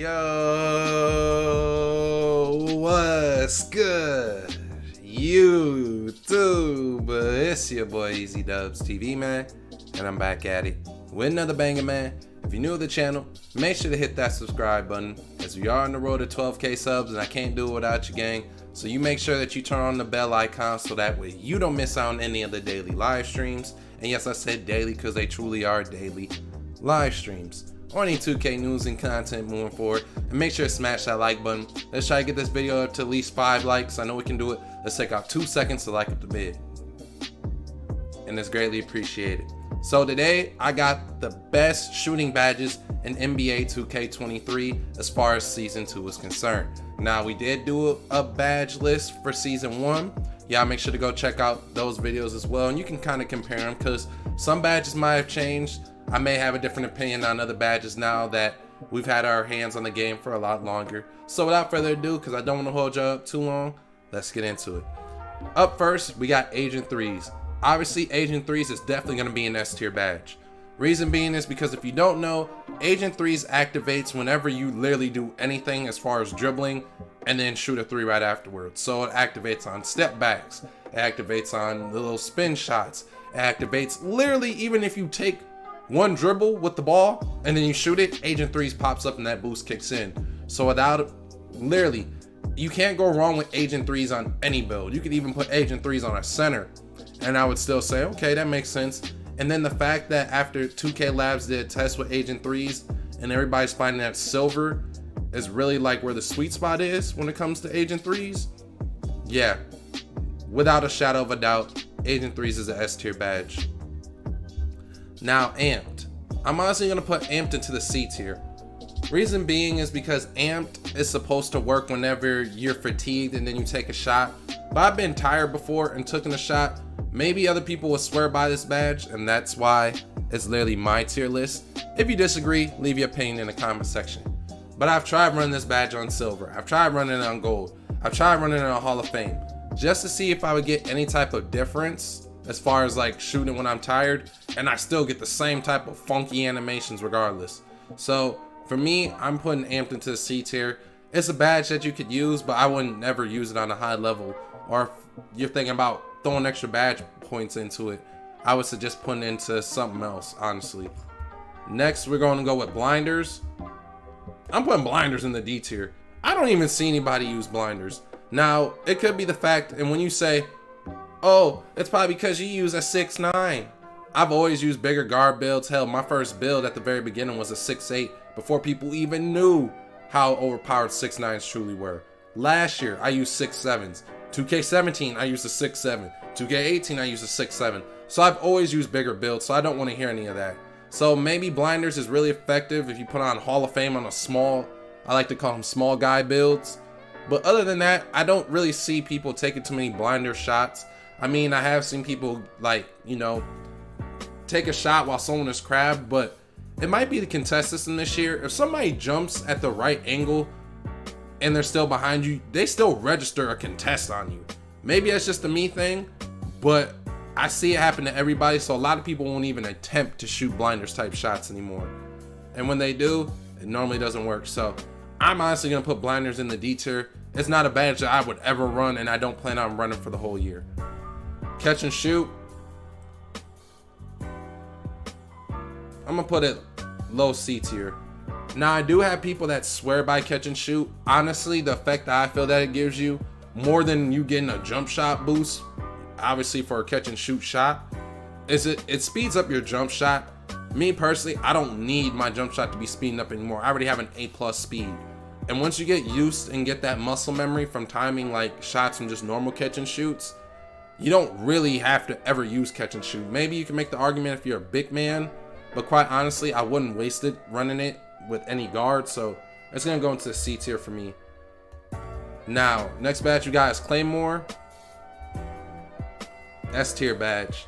Yo, what's good, YouTube? It's your boy EazyDubsTv, man, and I'm back at it with another banger, man. If you're new to the channel, make sure to hit that subscribe button, as we are on the road to 12k subs, and I can't do it without you, gang. So you make sure that you turn on the bell icon so that way you don't miss out on any of the daily live streams. And yes, I said daily because they truly are daily live streams on any 2K news and content moving forward. And make sure to smash that like button. Let's try to get this video up to at least 5 likes. I know we can do it. Let's take out 2 seconds to like up the vid, and it's greatly appreciated. So today I got the best shooting badges in NBA 2K23 as far as season 2 is concerned. Now we did do a badge list for season 1. Yeah, make sure to go check out those videos as well, and you can kind of compare them because some badges might have changed. I may have a different opinion on other badges now that we've had our hands on the game for a lot longer. So without further ado, because I don't want to hold you up too long, let's get into it. Up first, we got Agent 3s. Obviously, Agent 3s is definitely going to be an S tier badge. Reason being is because if you don't know, Agent 3s activates whenever you literally do anything as far as dribbling and then shoot a 3 right afterwards. So it activates on step backs, it activates on the little spin shots, it activates literally even if you take one dribble with the ball and then you shoot it, Agent 3s pops up and that boost kicks in. So without literally, you can't go wrong with Agent 3s on any build. You could even put Agent 3s on a center and I would still say, okay, that makes sense. And then the fact that after 2K Labs did tests with Agent 3s and everybody's finding that silver is really like where the sweet spot is when it comes to Agent 3s. Yeah, without a shadow of a doubt, Agent 3s is an S tier badge. Now Amped. I'm honestly gonna put Amped into the C tier. Reason being is because Amped is supposed to work whenever you're fatigued and then you take a shot. But I've been tired before and taken a shot. Maybe other people will swear by this badge, and that's why it's literally my tier list. If you disagree, leave your opinion in the comment section. But I've tried running this badge on silver. I've tried running it on gold. I've tried running it on Hall of Fame just to see if I would get any type of difference as far as like shooting when I'm tired, and I still get the same type of funky animations regardless. So for me, I'm putting Amped into the C tier. It's a badge that you could use, but I wouldn't never use it on a high level. Or if you're thinking about throwing extra badge points into it, I would suggest putting it into something else, honestly. Next, we're going to go with blinders. I'm putting blinders in the D tier. I don't even see anybody use blinders. Now, it could be the fact, and when you say, oh, it's probably because you use a 6'9". I've always used bigger guard builds. Hell, my first build at the very beginning was a 6'8", before people even knew how overpowered 6'9s truly were. Last year, I used 6'7s. 2K17, I used a 6'7". 2K18, I used a 6'7". So I've always used bigger builds, so I don't want to hear any of that. So maybe blinders is really effective if you put on Hall of Fame on a small, I like to call them small guy builds. But other than that, I don't really see people taking too many blinder shots. I mean, I have seen people like, you know, take a shot while someone is crabbed, but it might be the contest system this year. If somebody jumps at the right angle and they're still behind you, they still register a contest on you. Maybe that's just a me thing, but I see it happen to everybody, so a lot of people won't even attempt to shoot blinders type shots anymore. And when they do, it normally doesn't work. So I'm honestly gonna put blinders in the D tier. It's not a badge that I would ever run, and I don't plan on running for the whole year. Catch and shoot, I'm gonna put it low C tier. Now I do have people that swear by catch and shoot. Honestly, the effect that I feel that it gives you, more than you getting a jump shot boost, obviously for a catch and shoot shot, is it speeds up your jump shot. Me personally, I don't need my jump shot to be speeding up anymore. I already have an A+ speed. And once you get used and get that muscle memory from timing like shots from just normal catch and shoots, you don't really have to ever use catch and shoot. Maybe you can make the argument if you're a big man, but quite honestly, I wouldn't waste it running it with any guard, so it's gonna go into the C tier for me. Now, next badge you got is Claymore. S tier badge.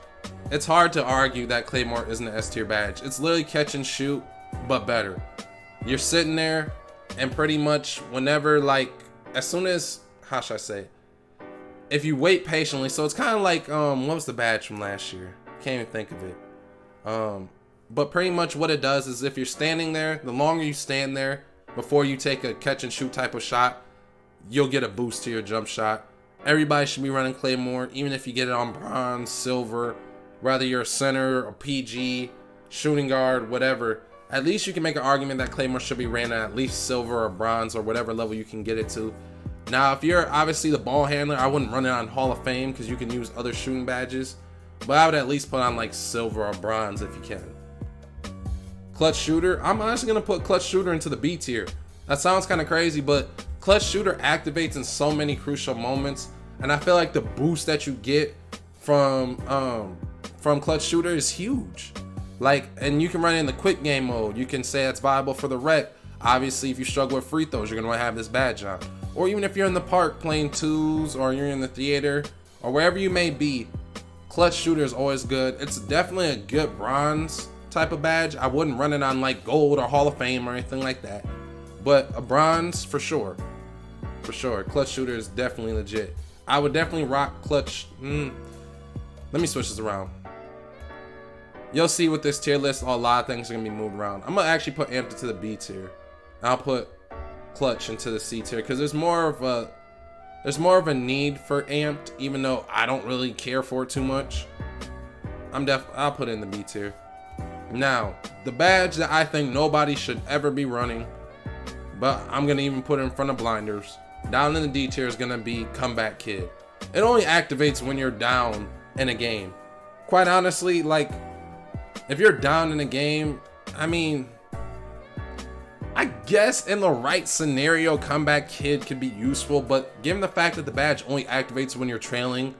It's hard to argue that Claymore isn't an S tier badge. It's literally catch and shoot, but better. You're sitting there, and pretty much whenever, like, as soon as, how should I say, if you wait patiently, so it's kind of like, what was the badge from last year? Can't even think of it. But pretty much what it does is if you're standing there, the longer you stand there, before you take a catch and shoot type of shot, you'll get a boost to your jump shot. Everybody should be running Claymore, even if you get it on bronze, silver, whether you're a center or PG, shooting guard, whatever. At least you can make an argument that Claymore should be ran at least silver or bronze or whatever level you can get it to. Now, if you're obviously the ball handler, I wouldn't run it on Hall of Fame because you can use other shooting badges. But I would at least put on like silver or bronze if you can. Clutch shooter, I'm honestly going to put clutch shooter into the B tier. That sounds kind of crazy, but clutch shooter activates in so many crucial moments. And I feel like the boost that you get from clutch shooter is huge. Like, and you can run it in the quick game mode. You can say that's viable for the rec. Obviously, if you struggle with free throws, you're going to have this badge on. Or even if you're in the park playing twos, or you're in the theater, or wherever you may be, clutch shooter is always good. It's definitely a good bronze type of badge. I wouldn't run it on like gold or Hall of Fame or anything like that. But a bronze for sure. For sure. Clutch shooter is definitely legit. I would definitely rock clutch. Let me switch this around. You'll see with this tier list, a lot of things are gonna be moved around. I'm gonna actually put amped into the B tier. I'll put clutch into the C tier because there's more of a need for amped, even though I don't really care for it too much. I'll put it in the B tier. Now, the badge that I think nobody should ever be running, but I'm gonna even put it in front of blinders, down in the D tier, is gonna be comeback kid. It only activates when you're down in a game. Quite honestly, like, if you're down in a game, I mean, I guess in the right scenario, comeback kid could be useful, but given the fact that the badge only activates when you're trailing,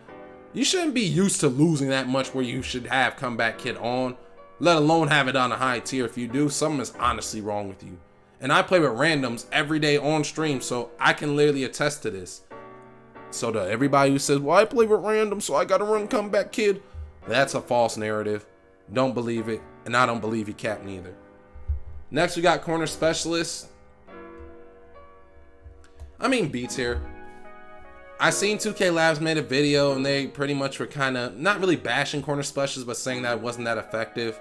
you shouldn't be used to losing that much where you should have comeback kid on, let alone have it on a high tier. If you do, something is honestly wrong with you. And I play with randoms every day on stream, so I can literally attest to this. So to everybody who says, well, I play with randoms, so I gotta run comeback kid, that's a false narrative. Don't believe it, and I don't believe you cap neither. Next, we got corner specialist. I mean B tier. I seen 2K Labs made a video and they pretty much were kind of not really bashing corner specialists, but saying that it wasn't that effective.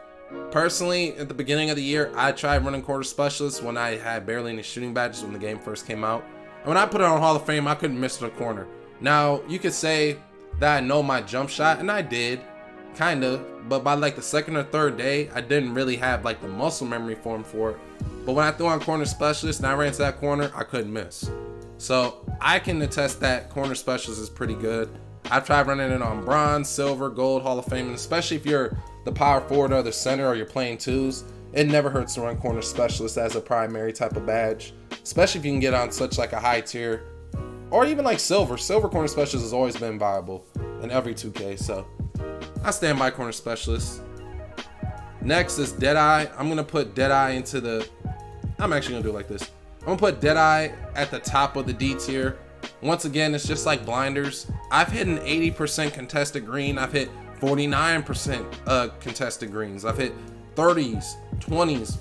Personally, at the beginning of the year, I tried running corner specialist when I had barely any shooting badges when the game first came out. And when I put it on Hall of Fame, I couldn't miss the corner. Now, you could say that I know my jump shot, and I did, kind of, but by like the second or third day, I didn't really have like the muscle memory form for it. But when I threw on corner specialist and I ran to that corner, I couldn't miss. So I can attest that corner specialist is pretty good. I've tried running it on bronze, silver, gold, Hall of Fame, and especially if you're the power forward or the center or you're playing twos, it never hurts to run corner specialist as a primary type of badge, especially if you can get on such like a high tier or even like silver. Silver corner specialist has always been viable in every 2K, so I stand by corner specialist. Next is Deadeye. I'm gonna put Deadeye into the, I'm actually gonna do it like this. I'm gonna put Deadeye at the top of the D tier. Once again, it's just like blinders. I've hit an 80% contested green. I've hit 49% contested greens. I've hit 30s, 20s.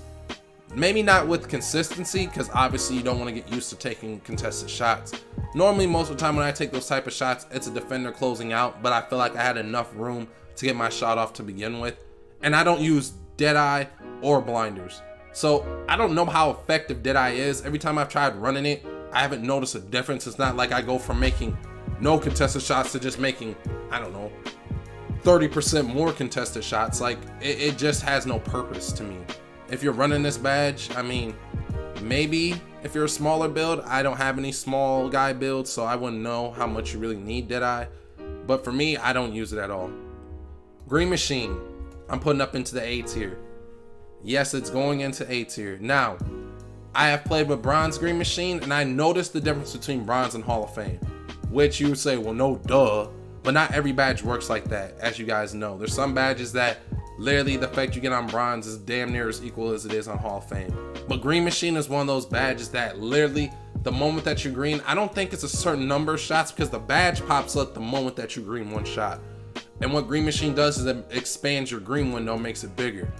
Maybe not with consistency, because obviously you don't want to get used to taking contested shots. Normally, most of the time when I take those type of shots, it's a defender closing out, but I feel like I had enough room to get my shot off to begin with. And I don't use Deadeye or blinders. So I don't know how effective Deadeye is. Every time I've tried running it, I haven't noticed a difference. It's not like I go from making no contested shots to just making, I don't know, 30% more contested shots. Like, it just has no purpose to me. If you're running this badge, I mean, maybe if you're a smaller build, I don't have any small guy builds, so I wouldn't know how much you really need Deadeye. But for me, I don't use it at all. Green Machine, I'm putting up into the A tier. Yes, it's going into A tier. Now, I have played with Bronze Green Machine, and I noticed the difference between Bronze and Hall of Fame, which you would say, well, no, duh. But not every badge works like that, as you guys know. There's some badges that literally the effect you get on Bronze is damn near as equal as it is on Hall of Fame. But Green Machine is one of those badges that literally, the moment that you green, I don't think it's a certain number of shots because the badge pops up the moment that you green one shot. And what Green Machine does is it expands your green window, makes it bigger.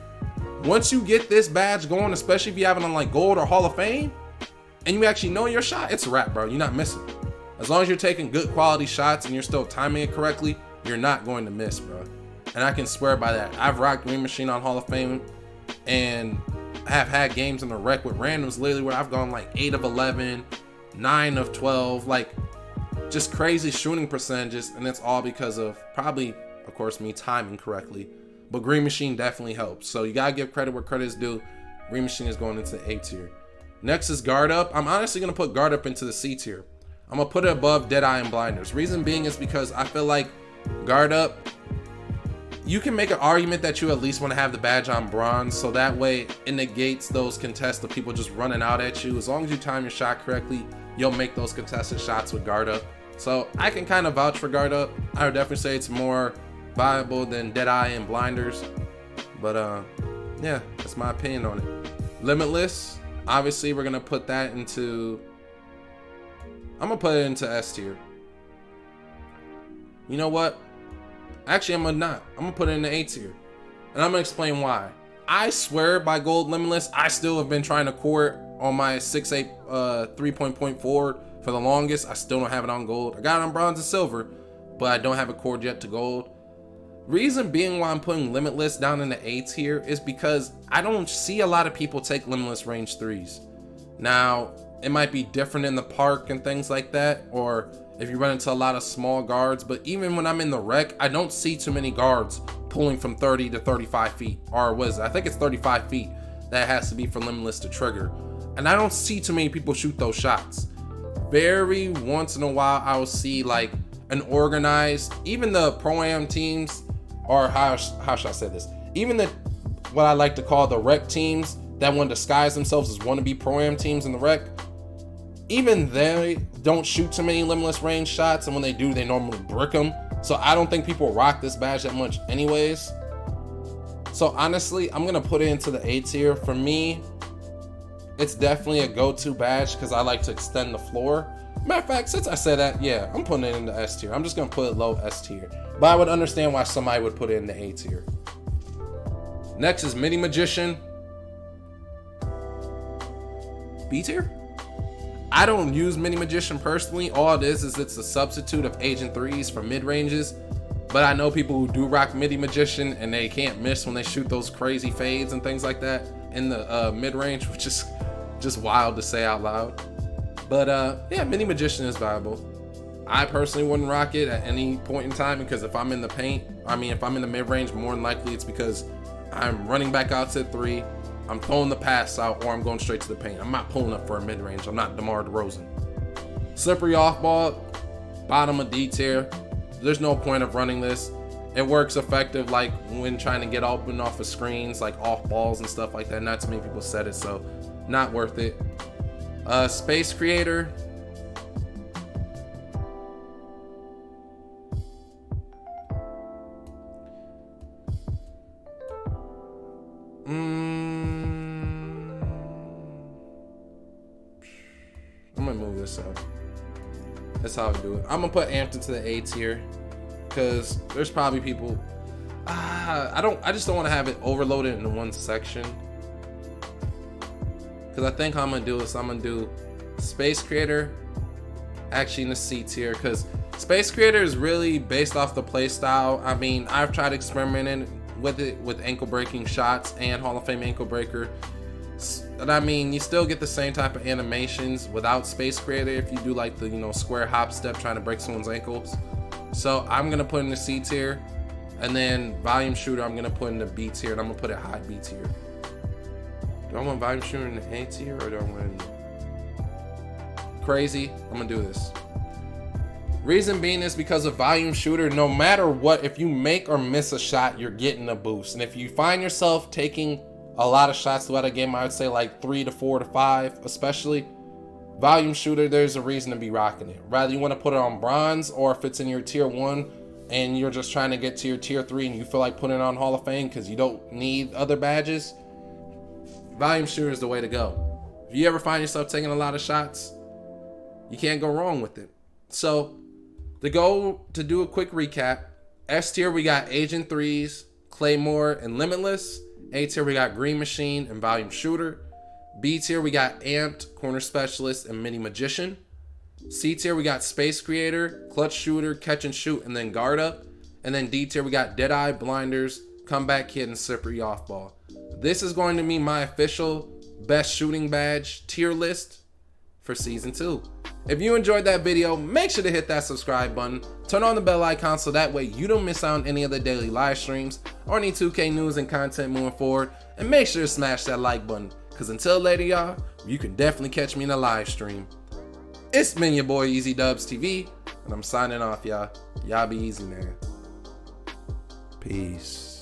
Once you get this badge going, especially if you have it on like gold or Hall of Fame, and you actually know your shot, it's a wrap, bro. You're not missing. As long as you're taking good quality shots and you're still timing it correctly, you're not going to miss, bro. And I can swear by that. I've rocked Green Machine on Hall of Fame, and have had games in the rec with randoms literally where I've gone like 8 of 11, 9 of 12, like just crazy shooting percentages, and it's all because of probably, of course, me timing correctly. But Green Machine definitely helps. So you gotta give credit where credit is due. Green Machine is going into A tier. Next is Guard Up. I'm honestly gonna put Guard Up into the C tier. I'm gonna put it above Deadeye and Blinders. Reason being is because I feel like Guard Up, you can make an argument that you at least want to have the badge on bronze, so that way it negates those contests of people just running out at you. As long as you time your shot correctly, you'll make those contested shots with Guard Up. So I can kind of vouch for Guard Up. I would definitely say it's more viable than Deadeye and Blinders, but yeah, that's my opinion on it. Limitless, obviously we're gonna put that into, I'm gonna put it into S tier. You know what? Actually, I'm gonna put it in the A tier, and I'm gonna explain why. I swear by gold Limitless, I still have been trying to core it on my 6.8 3.4 for the longest. I still don't have it on gold. I got it on bronze and silver, but I don't have it cored yet to gold. Reason being why I'm putting Limitless down in the A tier is because I don't see a lot of people take Limitless range 3s. Now, it might be different in the park and things like that, or if you run into a lot of small guards, but even when I'm in the rec, I don't see too many guards pulling from 30 to 35 feet, or was I think it's 35 feet that has to be for Limitless to trigger. And I don't see too many people shoot those shots. Very once in a while, I will see like an organized, even the Pro-Am teams, or how should I say this? Even the, what I like to call the rec teams that want to disguise themselves as wannabe Pro-Am teams in the rec, even they don't shoot too many Limitless range shots, and when they do, they normally brick them. So I don't think people rock this badge that much anyways. So honestly, I'm gonna put it into the A tier. For me, it's definitely a go-to badge because I like to extend the floor. Matter of fact, since I said that, yeah, I'm putting it in the S tier. I'm just gonna put it low S tier, but I would understand why somebody would put it in the A tier. Next is Mini Magician. B tier? I don't use Mini Magician personally. All it is it's a substitute of Agent 3s for mid-ranges. But I know people who do rock Mini Magician and they can't miss when they shoot those crazy fades and things like that in the mid-range, which is just wild to say out loud. But yeah, Mini Magician is viable. I personally wouldn't rock it at any point in time because if I'm in the paint, if I'm in the mid-range, more than likely it's because I'm running back out to 3. I'm throwing the pass out, or I'm going straight to the paint. I'm not pulling up for a mid-range. I'm not DeMar DeRozan. Slippery off ball, bottom of D tier. There's no point of running this. It works effective like when trying to get open off of screens, like off balls and stuff like that. Not too many people said it, so not worth it. Space Creator. I'm gonna move this up. That's how I do it. I'm gonna put Amped into the A tier because there's probably people. I just don't want to have it overloaded into one section. Because I think how I'm gonna do is I'm gonna do Space Creator actually in the C tier because Space Creator is really based off the play style. I've tried experimenting with it with ankle breaking shots and Hall of Fame ankle breaker. And you still get the same type of animations without Space Creator if you do like the square hop step trying to break someone's ankles. So I'm gonna put in the C tier, and then Volume Shooter I'm gonna put in the B tier, and I'm gonna put it high B tier. Do I want Volume Shooter in the A tier or do I want crazy? I'm gonna do this. Reason being is because of Volume Shooter, no matter what, if you make or miss a shot, you're getting a boost. And if you find yourself taking a lot of shots throughout a game, I would say like 3 to 4 to 5, especially Volume Shooter, there's a reason to be rocking it. Rather you want to put it on bronze, or if it's in your tier 1 and you're just trying to get to your tier 3 and you feel like putting it on Hall of Fame because you don't need other badges, Volume Shooter is the way to go. If you ever find yourself taking a lot of shots, you can't go wrong with it. So to do a quick recap, S tier we got Agent 3s, Claymore, and Limitless. A tier we got Green Machine and Volume Shooter. B tier we got Amped, Corner Specialist, and Mini Magician. C tier we got Space Creator, Clutch Shooter, Catch and Shoot, and then Guard Up. And then D tier we got Deadeye, Blinders, Comeback Kid, and Slippery Off Ball. this is going to be my official best shooting badge tier list for season 2. If you enjoyed that video, make sure to hit that subscribe button, turn on the bell icon so that way you don't miss out on any of the daily live streams or any 2K news and content moving forward, and make sure to smash that like button, because until later y'all, you can definitely catch me in a live stream. It's been your boy EazyDubsTv, and I'm signing off, y'all. Y'all be easy, man. Peace.